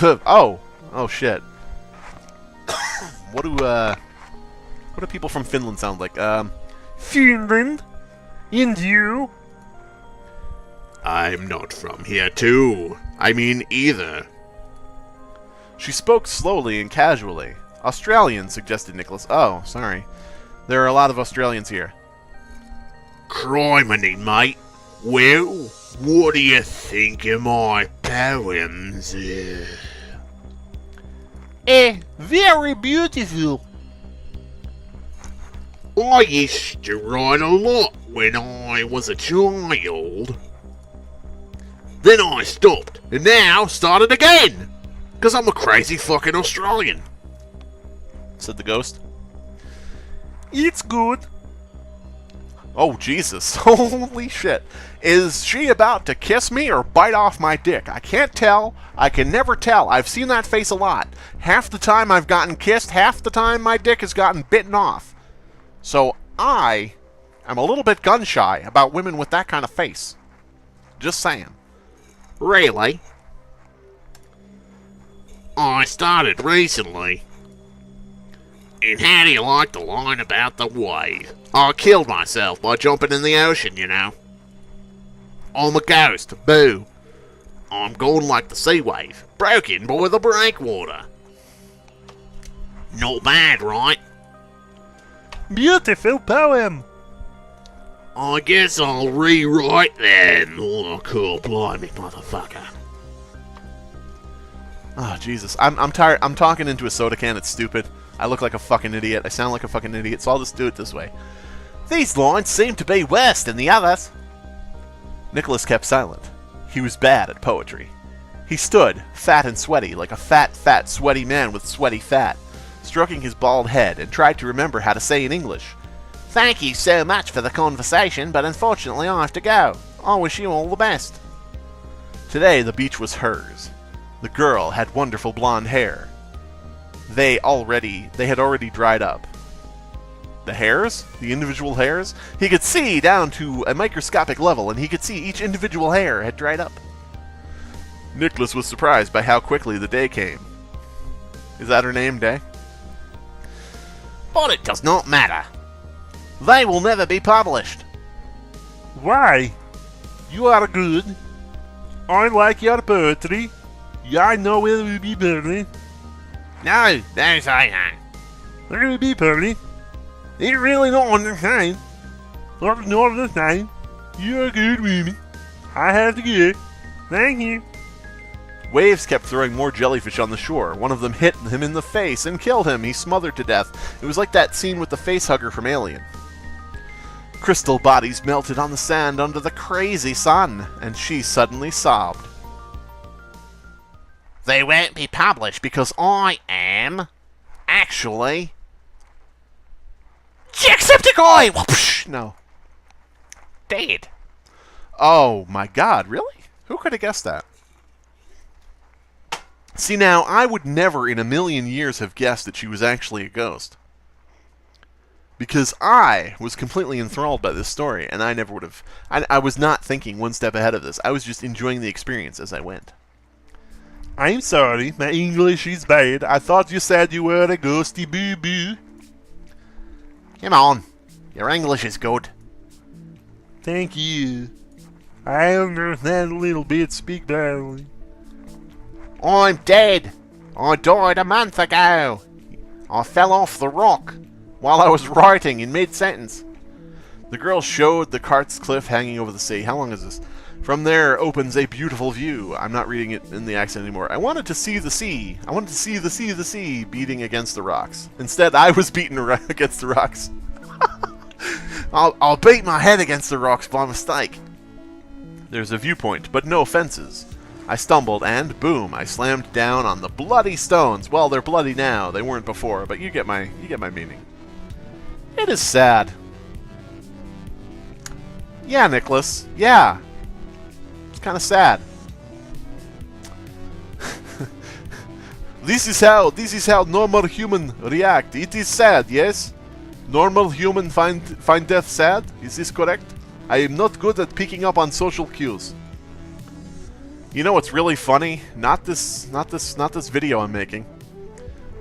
Oh. Oh, shit. What do people from Finland sound like? Finland? And you? I'm not from here too. I mean either. She spoke slowly and casually. Australian, suggested Nicholas. Oh, sorry. There are a lot of Australians here. Criminy, mate. Well, what do you think of my poems? Very beautiful. I used to write a lot when I was a child. Then I stopped, and now started again. Because I'm a crazy fucking Australian, said the ghost. It's good. Oh, Jesus. Holy shit. Is she about to kiss me or bite off my dick? I can't tell. I can never tell. I've seen that face a lot. Half the time I've gotten kissed, half the time my dick has gotten bitten off. So I am a little bit gun-shy about women with that kind of face. Just saying. Really? I started recently. And how do you like the line about the wave? I killed myself by jumping in the ocean, you know. I'm a ghost, boo. I'm gone like the sea wave, broken by the breakwater. Not bad, right? Beautiful poem. I guess I'll rewrite then. Oh, cool, blimey, motherfucker. Oh, Jesus. I'm tired. I'm talking into a soda can. It's stupid. I look like a fucking idiot. I sound like a fucking idiot, so I'll just do it this way. These lines seem to be worse than the others. Nicholas kept silent. He was bad at poetry. He stood, fat and sweaty, like a fat, sweaty man with sweaty fat, stroking his bald head, and tried to remember how to say in English, "Thank you so much for the conversation, but unfortunately I have to go. I wish you all the best." Today the beach was hers. The girl had wonderful blonde hair. They had already dried up. The hairs? The individual hairs? He could see down to a microscopic level, and he could see each individual hair had dried up. Nicholas was surprised by how quickly the day came. Is that her name, Day? But it does not matter. They will never be published. Why? You are good. I like your poetry. I know it will be burning. No, don't say that. It will be burning. It's really not understand. Not understand. You're a good woman. I have to go. Thank you. Waves kept throwing more jellyfish on the shore. One of them hit him in the face and killed him. He smothered to death. It was like that scene with the facehugger from Alien. Crystal bodies melted on the sand under the crazy sun, and she suddenly sobbed. They won't be published because I am actually Jacksepticeye! Whoopsh! No. Dead. Oh my god, really? Who could have guessed that? See, now, I would never in a million years have guessed that she was actually a ghost. Because I was completely enthralled by this story, and I never would have... I was not thinking one step ahead of this. I was just enjoying the experience as I went. I'm sorry, my English is bad. I thought you said you were a ghosty boo-boo. Come on, your English is good. Thank you. I understand a little bit, speak badly. I'm dead. I died a month ago. I fell off the rock while I was writing in mid-sentence. The girl showed the cart's cliff hanging over the sea. How long is this? From there opens a beautiful view. I'm not reading it in the accent anymore. I wanted to see the sea. I wanted to see the sea beating against the rocks. Instead, I was beaten against the rocks. I'll beat my head against the rocks by mistake. There's a viewpoint, but no fences. I stumbled and, boom, I slammed down on the bloody stones. Well, they're bloody now. They weren't before, but you get my meaning. It is sad. Yeah, Nicholas. Yeah. It's kind of sad. This is how normal human react. It is sad, yes? Normal human find death sad? Is this correct? I am not good at picking up on social cues. You know what's really funny? Not this video I'm making.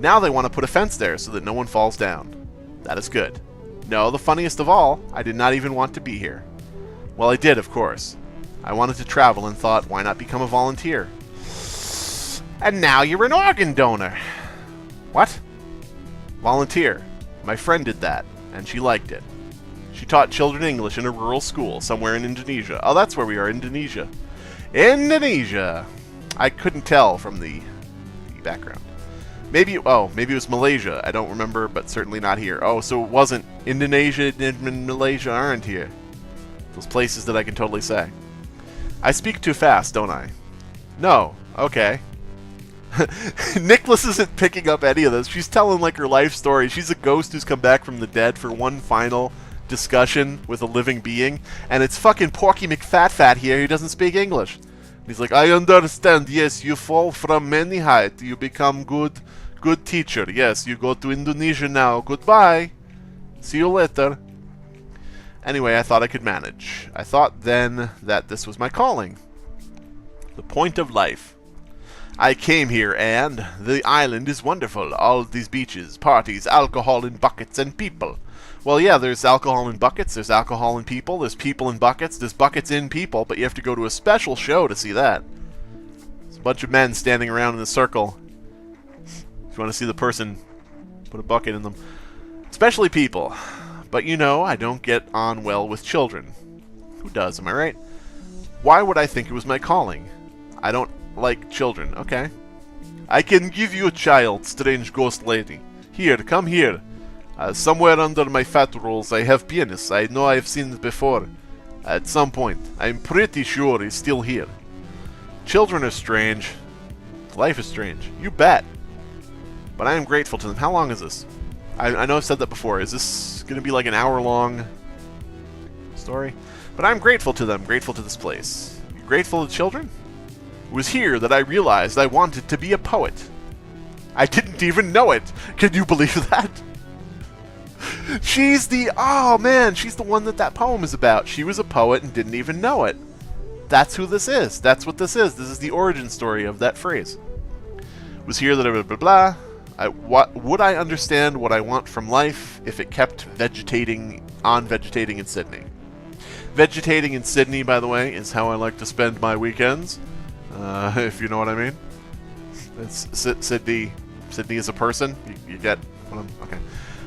Now they want to put a fence there so that no one falls down. That is good. No, the funniest of all, I did not even want to be here. Well, I did, of course. I wanted to travel and thought, why not become a volunteer? And now you're an organ donor. What? Volunteer. My friend did that, and she liked it. She taught children English in a rural school somewhere in Indonesia. Oh, that's where we are, Indonesia. Indonesia! I couldn't tell from the background. Maybe it was Malaysia. I don't remember, but certainly not here. Oh, so it wasn't Indonesia and Malaysia aren't here. Those places that I can totally say. I speak too fast, don't I? No. Okay. Nicholas isn't picking up any of this. She's telling like her life story. She's a ghost who's come back from the dead for one final discussion with a living being, and it's fucking Porky McFatfat here who doesn't speak English. He's like, I understand. Yes, you fall from many height. You become good teacher. Yes, you go to Indonesia now. Goodbye. See you later. Anyway, I thought I could manage. I thought then that this was my calling. The point of life. I came here and the island is wonderful. All these beaches, parties, alcohol in buckets, and people. Well, yeah, there's alcohol in buckets, there's alcohol in people, there's people in buckets, there's buckets in people, but you have to go to a special show to see that. There's a bunch of men standing around in a circle. If you want to see the person, put a bucket in them. Especially people. But you know, I don't get on well with children. Who does, am I right? Why would I think it was my calling? I don't like children, okay. I can give you a child, strange ghost lady. Here, come here. Somewhere under my fat rolls I have penis. I know I've seen it before. At some point. I'm pretty sure he's still here. Children are strange. Life is strange. You bet. But I am grateful to them. How long is this? I know I've said that before. Is this going to be like an hour-long story? But I'm grateful to them. Grateful to this place. You grateful to children? It was here that I realized I wanted to be a poet. I didn't even know it. Can you believe that? She's the... Oh, man. She's the one that poem is about. She was a poet and didn't even know it. That's who this is. That's what this is. This is the origin story of that phrase. It was here that I... Blah, blah, blah. Would I understand what I want from life if it kept vegetating in Sydney? Vegetating in Sydney, by the way, is how I like to spend my weekends. If you know what I mean. It's Sydney is a person. You get what I'm... Okay.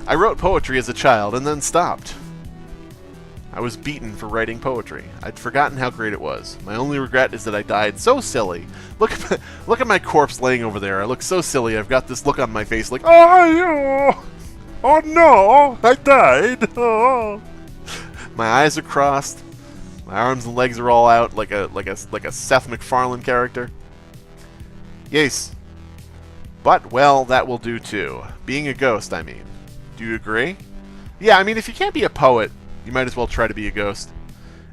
I wrote poetry as a child and then stopped. I was beaten for writing poetry. I'd forgotten how great it was. My only regret is that I died so silly. Look at my corpse laying over there. I look so silly. I've got this look on my face like, oh no, I died. Oh. My eyes are crossed. My arms and legs are all out like a Seth MacFarlane character. Yes. But, well, that will do too. Being a ghost, I mean. Do you agree? Yeah, I mean, if you can't be a poet, you might as well try to be a ghost.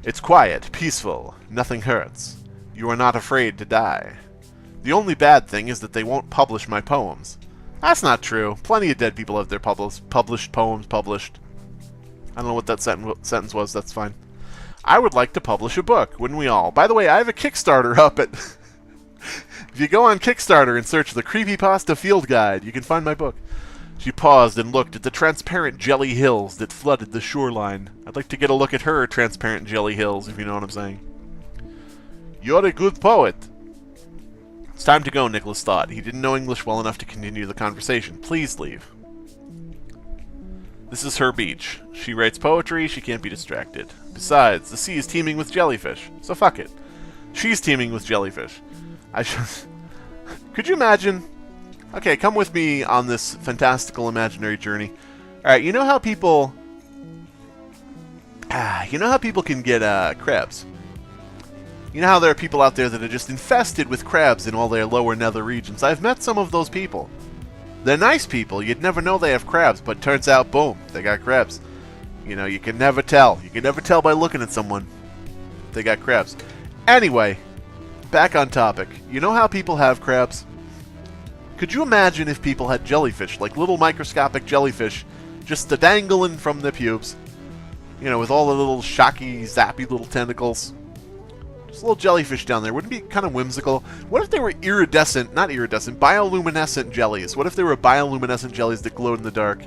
It's quiet, peaceful, nothing hurts. You are not afraid to die. The only bad thing is that they won't publish my poems. That's not true. Plenty of dead people have their published poems published. I don't know what that sentence was, that's fine. I would like to publish a book, wouldn't we all? By the way, I have a Kickstarter up at... If you go on Kickstarter and search the Creepypasta Field Guide, you can find my book. She paused and looked at the transparent jelly hills that flooded the shoreline. I'd like to get a look at her transparent jelly hills, if you know what I'm saying. You're a good poet. It's time to go, Nicholas thought. He didn't know English well enough to continue the conversation. Please leave. This is her beach. She writes poetry, she can't be distracted. Besides, the sea is teeming with jellyfish, so fuck it. She's teeming with jellyfish. Could you imagine... Okay, come with me on this fantastical imaginary journey. Alright, you know how people... you know how people can get crabs? You know how there are people out there that are just infested with crabs in all their lower nether regions? I've met some of those people. They're nice people. You'd never know they have crabs, but turns out, boom, they got crabs. You know, you can never tell. You can never tell by looking at someone. They got crabs. Anyway, back on topic. You know how people have crabs? Could you imagine if people had jellyfish, like little microscopic jellyfish, just dangling from their pubes? You know, with all the little shocky, zappy little tentacles. There's a little jellyfish down there. Wouldn't it be kind of whimsical? What if they were bioluminescent jellies? What if they were bioluminescent jellies that glowed in the dark?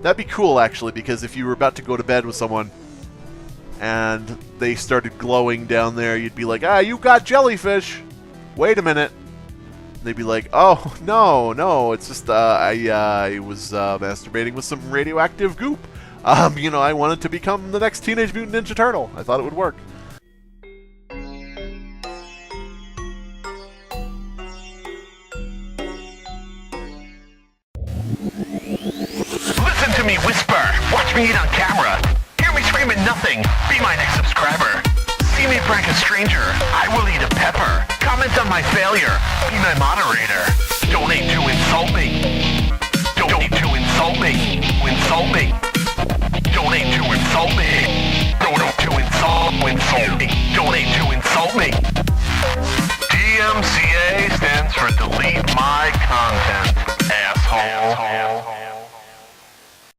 That'd be cool, actually, because if you were about to go to bed with someone and they started glowing down there, you'd be like, ah, you got jellyfish! Wait a minute. They'd be like, oh, no, it's just, I was masturbating with some radioactive goop. You know, I wanted to become the next Teenage Mutant Ninja Turtle. I thought it would work. Listen to me whisper. Watch me eat on camera. Hear me screaming nothing. Be my next subscriber. See me prank a stranger. I will eat a pepper. Comment on my failure. Be my moderator. Donate to insult me. Donate to insult me. Insult me. Donate to insult me. Donate to insult me. Donate to insult me. DMCA stands for delete my content.